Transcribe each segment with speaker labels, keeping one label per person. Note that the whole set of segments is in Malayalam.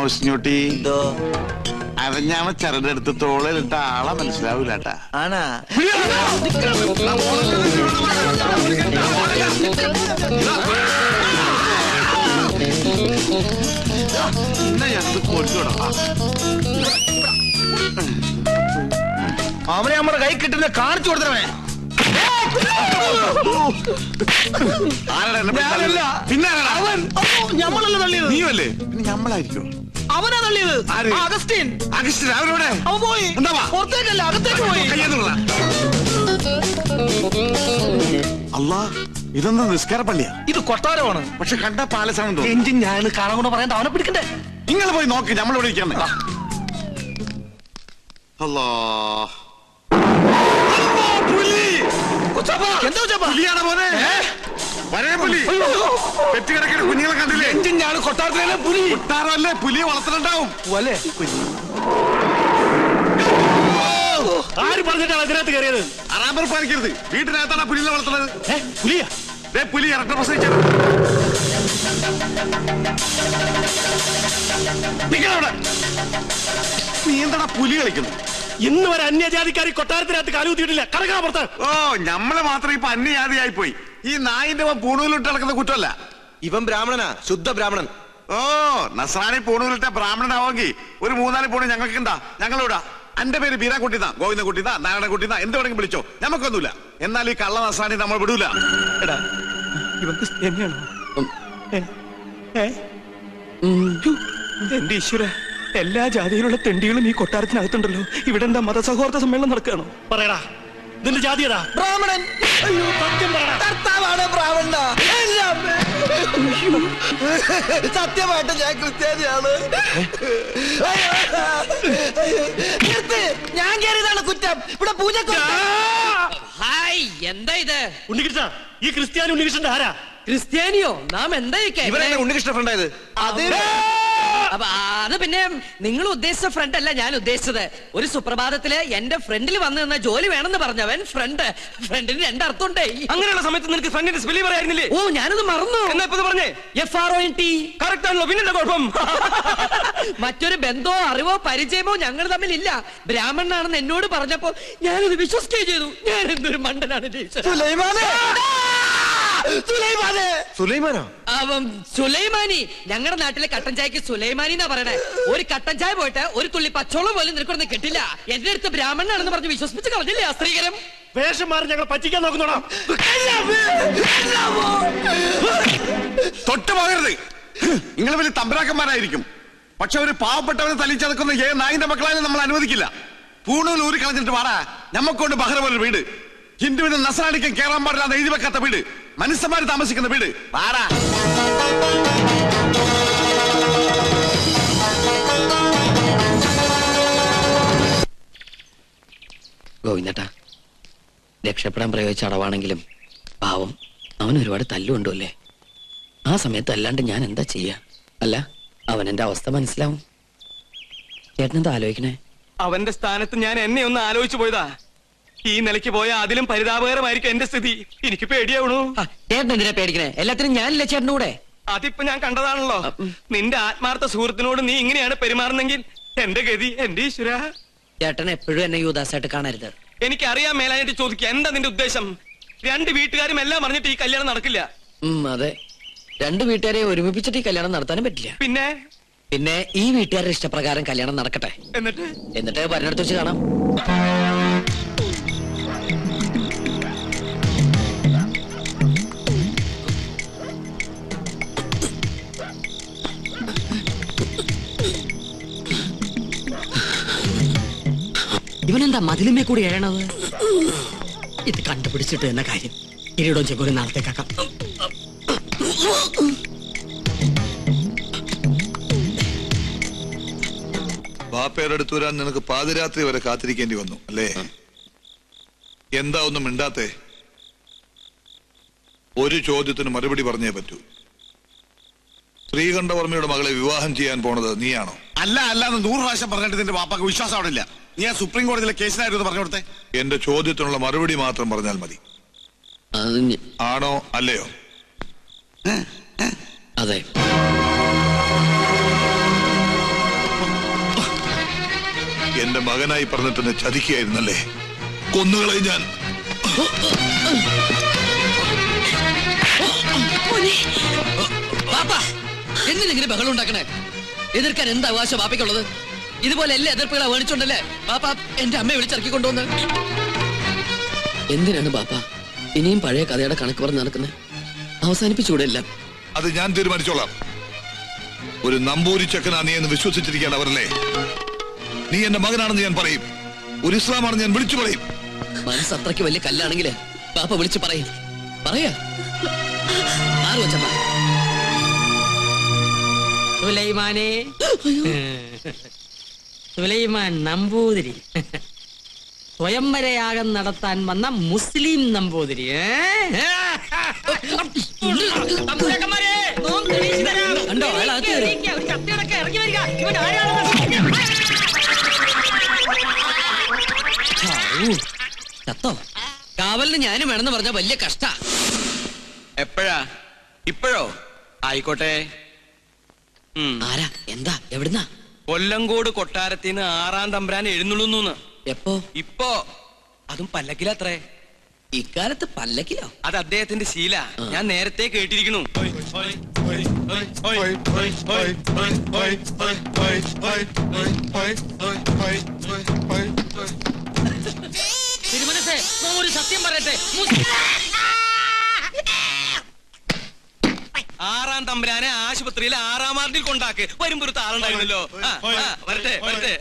Speaker 1: ഔസ്ഞ്ഞൂട്ടി അരഞ്ഞാമ ചരടെടുത്ത് തോളിലിട്ട ആളെ മനസ്സിലാവൂലട്ടാ.
Speaker 2: ആണാ?
Speaker 3: അവനെ നമ്മുടെ കൈ കിട്ടുന്ന കാണിച്ചു കൊടുത്തവനെ.
Speaker 1: പിന്നെ
Speaker 3: ഞമ്മളല്ല തള്ളിയത്.
Speaker 1: നീയല്ലേ? പിന്നെ ഞമ്മളായിരിക്കും.
Speaker 3: അവനാ തള്ളിയത്. അഗസ്റ്റിൻ.
Speaker 1: അഗസ്റ്റിൻ അവരോടെ
Speaker 3: അവൻ പോയി. പുറത്തേക്കല്ല, അകത്തേക്ക് പോയി.
Speaker 1: അല്ലാ, ഇതൊന്നും നിസ്കാര പള്ളിയാ.
Speaker 3: ഇത് കൊട്ടാരമാണ്.
Speaker 1: പക്ഷെ കണ്ട പാലസാണെന്ന് തോന്നുന്നു.
Speaker 3: എഞ്ചിൻ ഞാൻ കാണാൻ കൊണ്ട് പറയാൻ അവനെ പിടിക്കണ്ടേ?
Speaker 1: നിങ്ങൾ പോയി നോക്ക്, നമ്മളിവിടെ ഇരിക്കാൻ. അല്ലാ, പുലിയാണ് മോനെ. പുലി പെറ്റുകിടക്കുന്ന കുഞ്ഞുങ്ങളെ കണ്ടില്ലേ?
Speaker 3: എഞ്ചിൻ ഞാൻ കൊട്ടാരത്തിലെ പുലി.
Speaker 1: കൊട്ടാരമല്ലേ, പുലിയെ വളർത്തുന്നുണ്ടാവും.
Speaker 3: ആര് പറഞ്ഞിട്ടാണ് അതിനകത്ത് കയറിയത്?
Speaker 1: അറാമ്പർ പാലിക്കരുത്. വീട്ടിനകത്താണ് പുലിയെ വളർത്തുന്നത്.
Speaker 3: പുലിയാ?
Speaker 1: പുലി ഇറക്ക പ്രസവിച്ചത്. നീ എന്താടാ പുലി കളിക്കുന്നു?
Speaker 3: ഇന്ന് വരെ അന്യജാതിക്കാരി കൊട്ടാരത്തിനകത്ത് കാലുകുത്തിയിട്ടില്ല. കടക്കാ പുറത്ത്.
Speaker 1: ഓ, നമ്മള് മാത്രം ഇപ്പൊ അന്യജാതിയായി പോയി. ഈ നായിന്റെ പൂണൂലിട്ട് നടക്കുന്ന കുറ്റമല്ല.
Speaker 2: ഇവൻ ബ്രാഹ്മണനാ, ശുദ്ധ ബ്രാഹ്മണൻ.
Speaker 1: ഓ, നസ്രാണി പൂണൂലിട്ട ബ്രാഹ്മണനാവെങ്കിൽ ഒരു 3-4 പൂണ് ഞങ്ങൾക്ക് എന്താ? ഞങ്ങളിവിടെ എന്റെ പേര് ബീരാക്കുട്ടിന്നാ, ഗോവിന്ദൻകുട്ടിന്നാ, നാരായണൻകുട്ടിന്നാ, എന്ത് വേണമെങ്കിൽ വിളിച്ചോ, നമുക്കൊന്നുമില്ല. എന്നാൽ ഈ കള്ള നസ്രാണി നമ്മൾ വിടൂല.
Speaker 3: എടാ, ഇവൻ ക്രിസ്ത്യാനിയാണോ? എന്റെ ഈശ്വര, എല്ലാ ജാതിയിലുള്ള തെണ്ടികളും ഈ കൊട്ടാരത്തിനകത്തുണ്ടല്ലോ. ഇവിടെ എന്താ മതസൗഹാർദ്ദ സമ്മേളനം നടക്കുകയാണോ? പറയടാ, ഇതിന്റെ ജാതി ഏതാ?
Speaker 2: ബ്രാഹ്മണൻ.
Speaker 3: സത്യം പറയടാ.
Speaker 2: കർത്താവാണ് ബ്രാഹ്മണ. സത്യമായിട്ട് ഞാൻ ക്രിസ്ത്യാനിയാണ്. ഞാൻ കയറിയതാണ് കുറ്റം. ഇവിടെ പൂജ.
Speaker 4: ഹായ്, എന്താ ഇത്?
Speaker 3: ഉണ്ണികൃഷ്ണ, ഈ ക്രിസ്ത്യാനി ഉണ്ണികൃഷ്ണന്റെ ആരാ?
Speaker 4: ക്രിസ്ത്യാനിയോ? നാം എന്താ
Speaker 2: ഇവരല്ലേ ഉണ്ണികൃഷ്ണ ഫ്രണ്ടായത്?
Speaker 4: അത് പിന്നെ നിങ്ങൾ ഉദ്ദേശിച്ച ഫ്രണ്ട് അല്ല ഞാൻ ഉദ്ദേശിച്ചത്. ഒരു സുപ്രഭാതത്തില് എന്റെ ഫ്രണ്ടിൽ വന്നു നിന്ന ജോലി വേണമെന്ന് പറഞ്ഞവൻ ഫ്രണ്ടിന് 2 അർത്ഥമുണ്ടേ.
Speaker 3: അങ്ങനെയുള്ള സമയത്ത് നിനക്ക് ഫ്രണ്ടിന്റെ സ്പെല്ലിംഗ് പറയായിരുന്നില്ലേ?
Speaker 4: ഓ, ഞാനത് മറന്നു.
Speaker 3: എന്നാ ഇപ്പൊ പറഞ്ഞേ?
Speaker 4: FRONT.
Speaker 3: കറക്റ്റ് ആണല്ലോ, പിന്നെന്താ കുഴപ്പം?
Speaker 4: മറ്റൊരു ബന്ധമോ അറിവോ പരിചയമോ ഞങ്ങൾ തമ്മിലില്ല. ബ്രാഹ്മണനാണെന്ന് എന്നോട് പറഞ്ഞപ്പോ ഞാനത് വിശ്വസിക്കുകയും ചെയ്തു. ഞാൻ എന്തൊരു മണ്ടനാണ്. സുലൈമാനി. ഞങ്ങളുടെ നാട്ടിലെ കട്ടൻ ചായക്ക് സുലൈമാനി എന്നാ പറയണേ. ഒരു കട്ടൻ ചായ പോയിട്ട് ഒരു തുള്ളി പച്ചോളം പോലും നിനക്കൊന്നും കിട്ടില്ല. എന്റെ അടുത്ത് ബ്രാഹ്മണനാണെന്ന് പറഞ്ഞ് വിശ്വസിപ്പിച്ച് കളഞ്ഞില്ലേ ആ സ്ത്രീകരം?
Speaker 3: വേഷം മാറി ഞങ്ങൾ പറ്റിക്കാൻ നോക്കുന്നോടാ.
Speaker 1: തൊട്ട് പോകരുത്. നിങ്ങൾ വലിയ തമ്പരാക്കന്മാരായിരിക്കും. പക്ഷെ ഒരു പാവപ്പെട്ടവനെ തല്ലിച്ചതക്കുന്ന നായിന്റെ മക്കളായാലും നമ്മൾ അനുവദിക്കില്ല. പൂണൂൽ ഊരി കളഞ്ഞിട്ട് പാടാ. നമ്മക്കൊണ്ട് ബഹ്റ പോലൊരു വീട്, ഹിന്ദുവിനും നസ്രാണിക്കും കേറാൻ പാടില്ലാതെ എഴുതി വെക്കാത്ത വീട്, മനുഷ്യന്മാര് താമസിക്കുന്ന വീട് പാടാ.
Speaker 4: ഗോവിന്ദട്ടാ, രക്ഷപ്പെടാൻ പ്രയോഗിച്ച അടവാണെങ്കിലും പാവം അവൻ ഒരുപാട് തല്ലുണ്ടോ അല്ലേ? ആ സമയത്ത് അല്ലാണ്ട് ഞാൻ എന്താ ചെയ്യാ? അല്ല, അവൻ എന്റെ അവസ്ഥ മനസ്സിലാവും. ചേട്ടനെന്താ ആലോചിക്കണേ?
Speaker 3: അവന്റെ സ്ഥാനത്ത് ഞാൻ എന്നെ ഒന്ന് ആലോചിച്ചു പോയതാ. ഈ നിലയ്ക്ക് പോയാ അതിലും പരിതാപകരമായിരിക്കും എന്റെ സ്ഥിതി. എനിക്ക് പേടിയാവണു.
Speaker 4: ചേട്ടൻ എന്തിനാ പേടിക്കണേ? എല്ലാത്തിനും ഞാനില്ലേ ചേട്ടൻ്റെ കൂടെ?
Speaker 3: അതിപ്പോ ഞാൻ കണ്ടതാണല്ലോ. നിന്റെ ആത്മാർത്ഥ സുഹൃത്തിനോട് നീ ഇങ്ങനെയാണ് പെരുമാറുന്നെങ്കിൽ എന്റെ ഗതി, എന്റെ ഈശ്വര.
Speaker 4: ചേട്ടൻ എപ്പോഴും എന്നെ യുദാസായിട്ട് കാണരുത്.
Speaker 3: എനിക്കറിയാൻ മേലായിട്ട് ചോദിക്കുക, എന്താ നിന്റെ ഉദ്ദേശം? 2 വീട്ടുകാരും എല്ലാം പറഞ്ഞിട്ട് ഈ കല്യാണം നടക്കില്ല.
Speaker 4: അതെ, 2 വീട്ടുകാരെ ഒരുമിപ്പിച്ചിട്ട് ഈ കല്യാണം നടത്താനും പറ്റില്ല. പിന്നെ ഈ വീട്ടുകാരുടെ ഇഷ്ടപ്രകാരം കല്യാണം നടക്കട്ടെ. എന്നിട്ട് പറഞ്ഞെടുത്ത് വെച്ച് കാണാം. ഇവനെന്താ മതിലുമേ കൂടി എഴണത്? ഇത് കണ്ടുപിടിച്ചിട്ട് എന്ന കാര്യം. കിരീടവും ചെങ്കോലും നാളത്തേക്കാക്കാം.
Speaker 5: ബാപ്പയുടെ അടുത്ത് വരാൻ നിനക്ക് പാതിരാത്രി വരെ കാത്തിരിക്കേണ്ടി വന്നു അല്ലേ? എന്താ ഒന്നും മിണ്ടാത്തേ? ഒരു ചോദ്യത്തിന് മറുപടി പറഞ്ഞേ പറ്റൂ. ശ്രീകണ്ഠവർമ്മയുടെ മകളെ വിവാഹം ചെയ്യാൻ പോണത് നീയാണോ?
Speaker 1: അല്ല അല്ലാന്ന് 100 പ്രാവശ്യം പറഞ്ഞിട്ട് നിന്റെ വാപ്പാക്ക് വിശ്വാസം അവിടെ ഇല്ല. നീ ആ സുപ്രീം കോടതിയിലെ കേസിനായിരുന്നു പറഞ്ഞു കൊടുത്തേ.
Speaker 5: എന്റെ ചോദ്യത്തിനുള്ള മറുപടി മാത്രം പറഞ്ഞാൽ മതി. ആണോ അല്ലയോ?
Speaker 4: അതെ.
Speaker 5: എന്റെ മകനായി പറഞ്ഞിട്ട് എന്നെ ചതിക്കുകയായിരുന്നല്ലേ? കൊന്നുകളെ ഞാൻ.
Speaker 4: എന്തിനെങ്കിലും ബഹളം ഉണ്ടാക്കണേ? എതിർക്കാൻ എന്താ അവകാശം ബാപ്പയ്ക്കുള്ളത്? ഇതുപോലെ എല്ലാ എതിർപ്പുകളെ വേണിച്ചുണ്ടല്ലേ ബാപ്പ എന്റെ അമ്മയെ വിളിച്ചിറക്കി കൊണ്ടുവന്ന്? എന്തിനാണ് ബാപ്പ ഇനിയും പഴയ കഥയുടെ കണക്ക് പറഞ്ഞ് നടക്കുന്നത്? അവസാനിപ്പിച്ചുകൂടെ എല്ലാം?
Speaker 5: അത് ഞാൻ തീരുമാനിച്ചോളാം. ഒരു നമ്പൂരി ചെക്കനാ നീ എന്ന് വിശ്വസിച്ചിരിക്കുകയാണ് അവരല്ലേ? നീ എന്റെ മകനാണെന്ന് ഞാൻ പറയും. ഒരു ഇസ്ലാമാണെന്ന് ഞാൻ വിളിച്ചു പറയും.
Speaker 4: മനസ്സ് അത്രയ്ക്ക് വലിയ കല്ലാണെങ്കില് ബാപ്പ വിളിച്ചു പറയും. പറയാ ആറ് വെച്ചപ്പ
Speaker 6: സുലൈമാനെ, സുലൈമാൻ നമ്പൂതിരി, സ്വയംവരയാഗം നടത്താൻ വന്ന മുസ്ലിം നമ്പൂതിരി.
Speaker 4: ചത്തോ? കാവലിന് ഞാനും വേണമെന്ന് പറഞ്ഞ വലിയ കഷ്ട.
Speaker 3: എപ്പോഴാ? ഇപ്പോഴോ? ആയിക്കോട്ടെ.
Speaker 4: ആരാ? എന്താ? എവിടുന്നാ?
Speaker 3: കൊല്ലങ്കോട് കൊട്ടാരത്തിന്ന് 6-ാം തമ്പുരാൻ എഴുന്നള്ളുന്നു.
Speaker 4: എപ്പോ?
Speaker 3: ഇപ്പോ. അതും പല്ലക്കിലത്രേ.
Speaker 4: ഇക്കാലത്ത് പല്ലക്കിലോ?
Speaker 3: അത് അദ്ദേഹത്തിന്റെ ശീല. ഞാൻ നേരത്തെ കേട്ടിരിക്കുന്നു.
Speaker 6: തിരുമനസേ, ഒരു സത്യം പറയട്ടെ.
Speaker 3: 6-ാം തമ്പുരാനെ ആശുപത്രിയിൽ 6-ാം വാർഡിൽ കൊണ്ടാക്ക്. വരുമ്പോ ഒരു താളുണ്ടായിരുന്നല്ലോ. വരട്ടെ വരട്ടെ.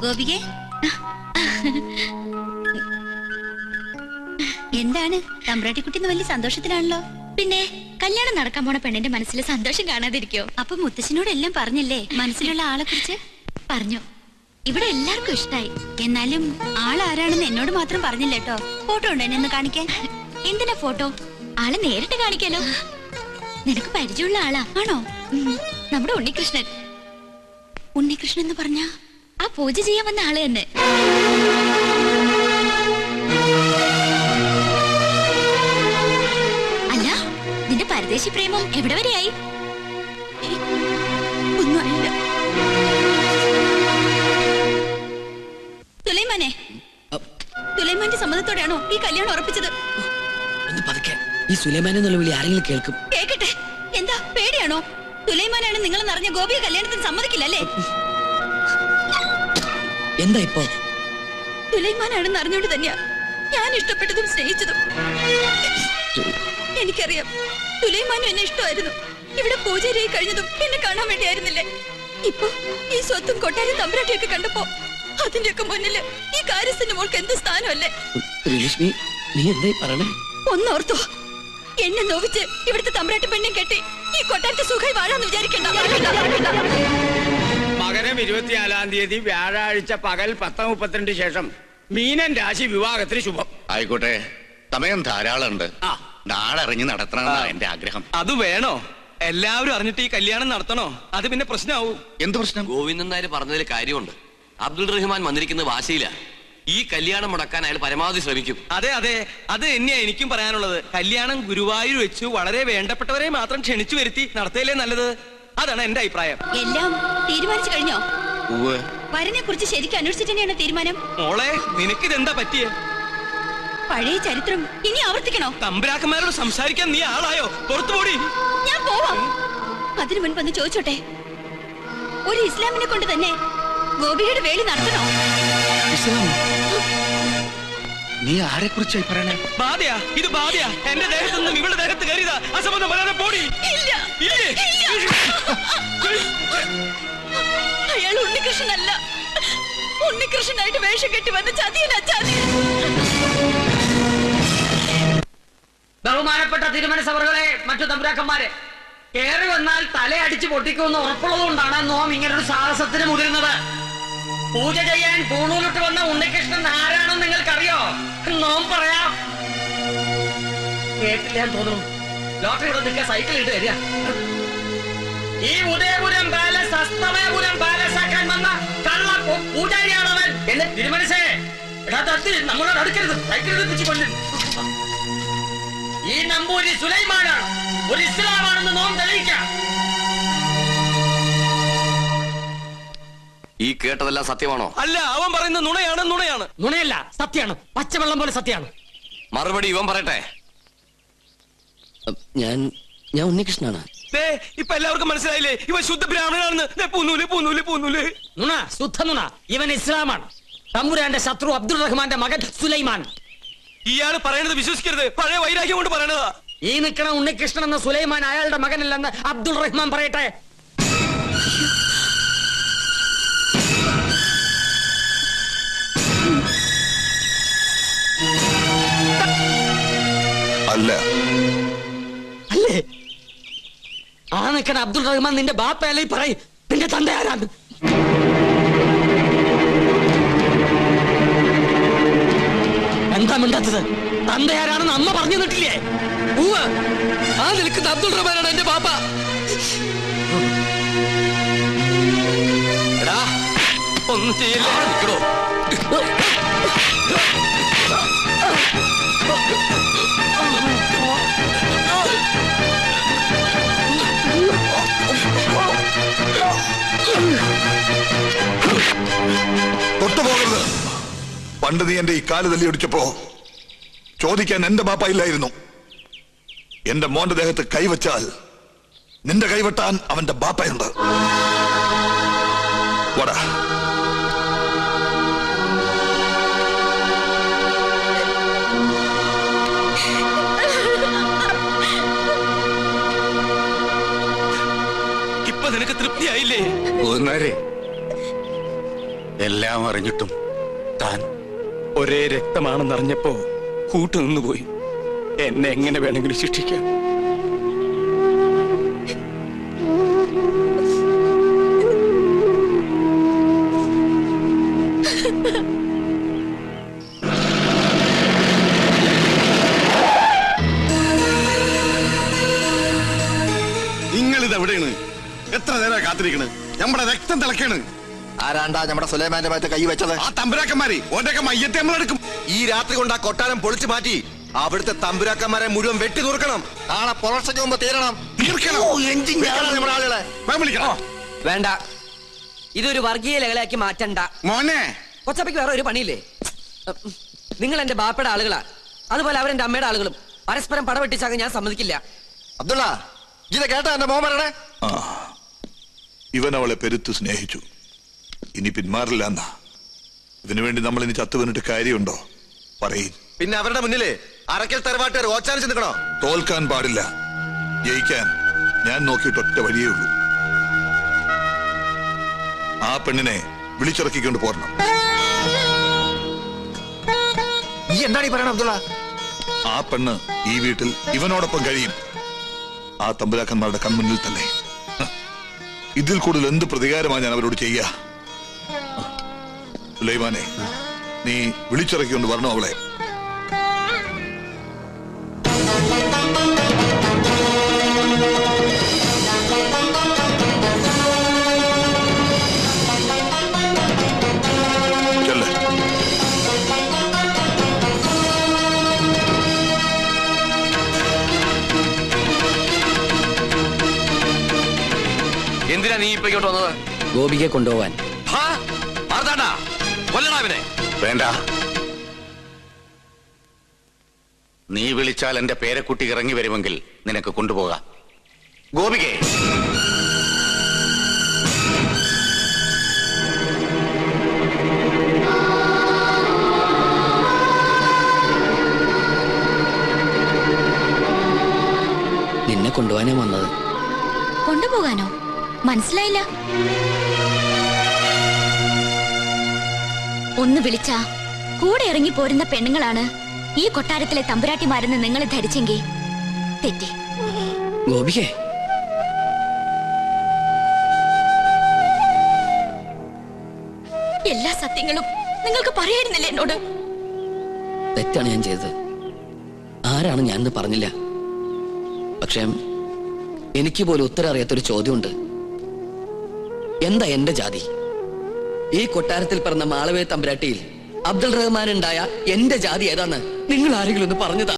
Speaker 7: ഗോപികെ, എന്താണ് തമ്പ്രാട്ടിക്കുട്ടിന്ന് വലിയ സന്തോഷത്തിലാണല്ലോ? പിന്നെ കല്യാണം നടക്കാൻ പോണ പെണ്ണിന്റെ മനസ്സിൽ സന്തോഷം കാണാതിരിക്കോ? അപ്പൊ മുത്തശ്ശനോട് എല്ലാം പറഞ്ഞല്ലേ? മനസ്സിലുള്ള ആളെ കുറിച്ച് പറഞ്ഞു. ഇവിടെ എല്ലാവർക്കും ഇഷ്ടായി. എന്നാലും ആളാരാണെന്ന് എന്നോട് മാത്രം പറഞ്ഞില്ല കേട്ടോ. ഫോട്ടോ ഉണ്ടോ എന്നെ ഒന്ന് കാണിക്കാൻ? എന്തിനാ ഫോട്ടോ? ആളെ നേരിട്ട് കാണിക്കാലോ. നിനക്ക് പരിചയമുള്ള ആളാ? ആണോ? നമ്മുടെ ഉണ്ണികൃഷ്ണൻ. ഉണ്ണികൃഷ്ണൻ എന്ന് പറഞ്ഞ ആ പൂജ ചെയ്യാൻ വന്ന ആള് തന്നെ. അല്ല, നിന്റെ പരദേശി പ്രേമം എവിടെ വരെയായി? ഒന്നും ആയില്ല. സുലൈമാനെ, സുലൈമാന്റെ സമ്മതത്തോടെയാണോ ഈ കല്യാണം ഉറപ്പിച്ചത്?
Speaker 4: ഒന്ന് പതുക്കെ. ഈ സുലൈമാൻ എന്നുള്ള വിളി ആരെങ്കിലും കേൾക്കും.
Speaker 7: കേക്കട്ടെ. എന്താ പേടിയാണോ? സുലൈമാനാണ് നിങ്ങൾ നിറഞ്ഞ ഗോപിയെ കല്യാണത്തിന് സമ്മതിക്കില്ലല്ലേ?
Speaker 4: എന്താ ഇപ്പോ?
Speaker 7: സുലൈമാനാണെന്ന് അറിഞ്ഞോണ്ട് തന്നെയാ ഞാൻ ഇഷ്ടപ്പെട്ടതും സ്നേഹിച്ചതും. എനിക്കറിയാം സുലൈമാനും എന്നെ ഇഷ്ടമായിരുന്നു. ഇവിടെ പൂജാരിയായി കഴിഞ്ഞതും എന്നെ കാണാൻ വേണ്ടിയായിരുന്നില്ലേ? ഇപ്പൊ ഈ സ്വത്തും കൊട്ടാരം തമ്പുരാട്ടിയൊക്കെ കണ്ടപ്പോ അതിന്റെയൊക്കെ മുന്നില് ഈ കാര്യസ്ഥന്റെ മോൾക്ക് എന്ത് സ്ഥാനമല്ലേ?
Speaker 4: ശ്രീലക്ഷ്മി, നീ എന്തായി പറയണേ?
Speaker 7: ഒന്നോർത്തോ, എന്നെ നോവിച്ച് ഇവിടുത്തെ തമ്പുരാട്ടി പെണ്ണെ കെട്ടി ഈ കൊട്ടാരത്തെ സുഖമായി വാഴാന്ന് വിചാരിക്കണ്ട.
Speaker 8: മകരം 24-ാം തീയതി വ്യാഴാഴ്ച പകൽ 10:32 ശേഷം മീനൻ രാശി വിവാഹത്തിന് ശുഭം.
Speaker 1: ആയിക്കോട്ടെ, സമയം ധാരാളമുണ്ട്. നാളെ ഇറങ്ങി നടത്തണമെന്നാണ് എന്റെ ആഗ്രഹം.
Speaker 3: അത് വേണോ? എല്ലാവരും അറിഞ്ഞിട്ട് ഈ കല്യാണം നടത്തണോ? അത് പിന്നെ പ്രശ്നമാവൂ.
Speaker 1: എന്ത് പ്രശ്നം?
Speaker 9: ഗോവിന്ദൻ നായർ പറഞ്ഞതിൽ കാര്യമുണ്ട്. അബ്ദുൾ റഹ്മാൻ വന്നിരിക്കുന്നത് വാശിയില്ല. ഈ കല്യാണം മുടക്കാൻ അയാൾ പരമാവധി ശ്രമിക്കും.
Speaker 3: അതെ അതെ, അത് തന്നെയാ എനിക്കും പറയാനുള്ളത്. കല്യാണം ഗുരുവായൂർ വെച്ചു വളരെ വേണ്ടപ്പെട്ടവരെ മാത്രം ക്ഷണിച്ചു വരുത്തി നടത്തിയല്ലേ നല്ലത്. അതാണ് എന്റെ അഭിപ്രായം.
Speaker 7: എല്ലാം തീരുമാനിച്ചു കഴിഞ്ഞോ? വരനെ കുറിച്ച് ശരിക്കും അന്വേഷിച്ചിട്ട് തന്നെയാണ് തീരുമാനം.
Speaker 3: മോളെ, നിനക്കിതെന്താ പറ്റിയ?
Speaker 7: പഴയ ചരിത്രം ഇനി ആവർത്തിക്കണോ?
Speaker 3: തമ്പുരാക്കന്മാരോട് സംസാരിക്കാൻ നീ ആളായോ? പുറത്തു പോടി.
Speaker 7: ഞാൻ പോവാം. അതിനു മുൻപ് ഒന്ന് ചോദിച്ചോട്ടെ, ഒരു ഇസ്ലാമിനെ കൊണ്ട് തന്നെ ഗോപിയുടെ വേലി നടത്തണോ?
Speaker 1: നീ ആരെ കുറിച്ചായി പറയണേ?
Speaker 3: ബാധയാ, ഇത് ബാധയാ. എന്റെ ദേഹത്തു നിന്നും ഇവളുടെ ദേഹത്ത് കയറിയതാ. അസംബന്ധം വരാതെ പോടി.
Speaker 7: ഇല്ല. അയാൾ ഉണ്ണികൃഷ്ണനല്ല. ഉണ്ണികൃഷ്ണനായിട്ട് വേഷം കെട്ടി വന്ന ചതിയനാ, ചതിയൻ.
Speaker 6: ബഹുമാനപ്പെട്ട തിരുമനസഭകളെ, മറ്റു തമ്പുരാക്കന്മാരെ, കേറി വന്നാൽ തലയടിച്ച് പൊട്ടിക്കുമെന്ന് ഉറപ്പുള്ളതുകൊണ്ടാണ് നോം ഇങ്ങനൊരു സാഹസത്തിന് മുതിരുന്നത്. പൂജ ചെയ്യാൻ പൂണൂലിട്ട് വന്ന ഉണ്ണികൃഷ്ണൻ ആരാണെന്ന് നിങ്ങൾക്കറിയോ? നോം പറയാം. കേട്ടില്ല തോന്നുന്നു. ലോട്ടറി ഇവിടെ നിൽക്കുക, സൈക്കിൾ ഇട്ട് തരിക. ഈ ഉദയപുരം പാലസ് അസ്തമയപുരം പാലസ് ആക്കാൻ വന്ന കള്ള പൂജാരിയാണവൻ. എന്നെ തിരുമനസേ, എടാ തത്തി നമ്മളോട് അടുക്കരുത്. സൈക്കിൾ എടുപ്പിച്ച് കൊല്ലും. ഈ നമ്പൂരി സുലൈമാനാണ്, ഒരു ഇസ്ലാമാണെന്ന് നോം തെളിയിക്കാം.
Speaker 9: ഈ കേട്ടതെല്ലാം സത്യമാണോ?
Speaker 3: അല്ല, അവൻ പറയുന്ന നുണയാണ്.
Speaker 6: നുണയല്ല, സത്യമാണ്. പച്ചവെള്ളം പോലെ സത്യമാണ്.
Speaker 9: മറുപടി ഇവൻ പറയട്ടെ.
Speaker 4: ഞാൻ ഉണ്ണികൃഷ്ണനാണ്.
Speaker 3: ഇപ്പൊ എല്ലാവർക്കും മനസ്സിലായില്ലേ ഇവൻ ശുദ്ധ ബ്രാഹ്മണനാണെന്ന്? പൂന്നൂല്.
Speaker 6: നുണ, ശുദ്ധ നുണ. ഇവൻ ഇസ്ലാമാണ്. തമ്പുരാന്റെ ശത്രു അബ്ദുൾ റഹ്മാന്റെ മകൻ സുലൈമാൻ.
Speaker 3: ഇയാള് പറയണത് വിശ്വസിക്കരുത്, പഴയ വൈരാഗ്യം കൊണ്ട് പറയണതാ.
Speaker 6: ഈ നിൽക്കണ ഉണ്ണികൃഷ്ണൻ എന്ന സുലൈമാൻ അയാളുടെ മകനല്ലെന്ന് അബ്ദുൾ റഹ്മാൻ പറയട്ടെ.
Speaker 5: അല്ല.
Speaker 6: അല്ലേ? ആ നിൽക്കണ അബ്ദുൾ റഹ്മാൻ നിന്റെ ബാപ്പയല്ലേ പറയും. നിന്റെ തന്ത ആരാണ്? എന്താ മിണ്ടാത്തത്? തന്ത ആരാണെന്ന് അമ്മ പറഞ്ഞു തന്നിട്ടില്ലേ?
Speaker 4: ആ നിൽക്കുന്ന അബ്ദുൾ റഹ്മാനാണ് എന്റെ പാപ്പ.
Speaker 3: എടാ, ഒന്നും ചെയ്യില്ല.
Speaker 5: തൊട്ടുപോകരുത്. പണ്ട് നീ എന്റെ ഈ കാല് തല്ലിയൊടിച്ചപ്പോ ചോദിക്കാൻ എന്റെ ബാപ്പ ഇല്ലായിരുന്നു. എന്റെ മോന്റെ ദേഹത്ത് കൈവച്ചാൽ നിന്റെ കൈവെട്ടാൻ അവന്റെ ബാപ്പയുണ്ട്. വടാ.
Speaker 3: ഇപ്പൊ നിനക്ക് തൃപ്തിയായില്ലേ?
Speaker 1: എല്ലാം അറിഞ്ഞിട്ടും താൻ
Speaker 3: ഒരേ രക്തമാണെന്നറിഞ്ഞപ്പോ കൂട്ടുനിന്നുപോയി. എന്നെ എങ്ങനെ വേണമെങ്കിലും ശിക്ഷിക്കാം.
Speaker 1: നിങ്ങളിതെവിടെയാണ്? എത്ര നേരം കാത്തിരിക്കണ്? നമ്മുടെ രക്തം തിളക്കാണ്.
Speaker 2: ആരാണ്ടാ നമ്മുടെ സുലൈമാന്റെ ഭാഗത്ത് കൈ വെച്ചത്?
Speaker 1: ആ തമ്പുരാക്കന്മാര് ഓന്റെയൊക്കെ മയ്യത്തെ നമ്മളെടുക്കും.
Speaker 2: ഈ രാത്രി കൊണ്ട് ആ കൊട്ടാരം പൊളിച്ചു മാറ്റി അവിടുത്തെ തമ്പുരാക്കന്മാരെ മുഴുവൻ വെട്ടി നുറുക്കണം. നാളെ പുലർച്ചയ്ക്ക് മുമ്പ് തീരണം. നമ്മുടെ ആളുകളെ
Speaker 6: വേണ്ട, ഇതൊരു വർഗീയ ലഹളയാക്കി മാറ്റണ്ട
Speaker 1: മോനെ.
Speaker 6: കൊച്ചപ്പയ്ക്ക് വേറെ ഒരു പണിയില്ലേ? നിങ്ങൾ എന്റെ ബാപ്പയുടെ ആളുകളാ, അതുപോലെ അവരെന്റെ അമ്മയുടെ ആളുകളും. പരസ്പരം പടവെട്ടിച്ചാകാൻ ഞാൻ സമ്മതിക്കില്ല.
Speaker 2: അബ്ദുള്ള, ഇത് കേട്ടാ എന്റെ മോൻ പറയണേ?
Speaker 5: ഇവൻ അവളെ പെരുത്ത് സ്നേഹിച്ചു. ഇനി പിന്മാറില്ല എന്നാ. ഇതിനു വേണ്ടി നമ്മൾ ഇനി ചത്തു വീണിട്ട് കാര്യമുണ്ടോ? പറയും.
Speaker 2: പിന്നെ അവരുടെ മുന്നില് അരക്കൽ തറവാട്ടുകാർ ഓച്ചാനിച്ച് നിൽക്കണോ?
Speaker 5: തോൽക്കാൻ പാടില്ല. ജയിക്കാൻ ഞാൻ നോക്കിയിട്ട് ഒറ്റ വഴിയേ ഉള്ളൂ. ആ പെണ്ണിനെ വിളിച്ചിറക്കിക്കൊണ്ട് പോരണം.
Speaker 2: നീ എന്താണ് ഈ പറയണ അബ്ദുള്ള?
Speaker 5: ആ പെണ്ണ് ഈ വീട്ടിൽ ഇവനോടൊപ്പം കഴിയും. ആ തമ്പുരാക്കന്മാരുടെ കൺമുന്നിൽ തന്നെ. ഇതിൽ കൂടുതൽ എന്ത് പ്രതികാരമാണ് ഞാൻ അവരോട് ചെയ്യുക? സുലൈമാനെ, നീ വിളിച്ചിറക്കിക്കൊണ്ട് വരണോ അവളെ?
Speaker 9: എന്തിനാ നീ ഇപ്പൊ ഇങ്ങോട്ട് വന്നത്?
Speaker 4: ഗോപികയെ കൊണ്ടുപോവാൻ.
Speaker 1: വേണ്ട. നീ വിളിച്ചാൽ എന്റെ പേരക്കുട്ടി ഇറങ്ങി വരുമെങ്കിൽ നിനക്ക് കൊണ്ടുപോകാം. ഗോപികേ,
Speaker 4: നിന്നെ കൊണ്ടുപോകാനേ വന്നത്.
Speaker 7: കൊണ്ടുപോകാനോ? മനസ്സിലായില്ല. ഒന്ന് വിളിച്ചാ കൂടെ ഇറങ്ങി പോരുന്ന പെണ്ണുങ്ങളാണ് ഈ കൊട്ടാരത്തിലെ തമ്പുരാട്ടിമാരെന്ന് നിങ്ങൾ ധരിച്ചെങ്കിൽ തെറ്റി.
Speaker 4: ഗോപികേ,
Speaker 7: എല്ലാ സത്യങ്ങളും നിങ്ങൾക്ക് പറയായിരുന്നില്ല എന്നോട്?
Speaker 4: തെറ്റാണ് ഞാൻ ചെയ്തത്. ആരാണ് ഞാനെന്ന് പറഞ്ഞില്ല. പക്ഷേ എനിക്ക് പോലും ഉത്തരം അറിയാത്തൊരു ചോദ്യമുണ്ട്. എന്താ എന്റെ ജാതി? ഈ കൊട്ടാരത്തിൽ പിറന്ന മാളവേ തമ്പുരാട്ടിയിൽ അബ്ദുൾ റഹ്മാൻ ഉണ്ടായ എന്റെ ജാതി ഏതാന്ന് നിങ്ങൾ ആരെങ്കിലും ഒന്ന് പറഞ്ഞതാ?